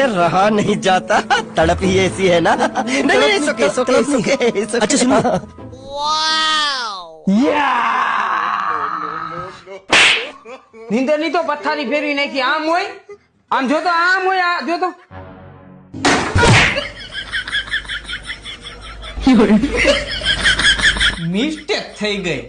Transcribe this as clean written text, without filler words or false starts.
रहा नहीं जाता, तड़प ही ऐसी है ना। नहीं, अच्छा सुनो, નીંદર ની તો પથારી ફેરવી નાખી. આમ હોય, આમ જો તો, આમ હોય, આ જો તો. મિસ્ટેક થઈ ગઈ.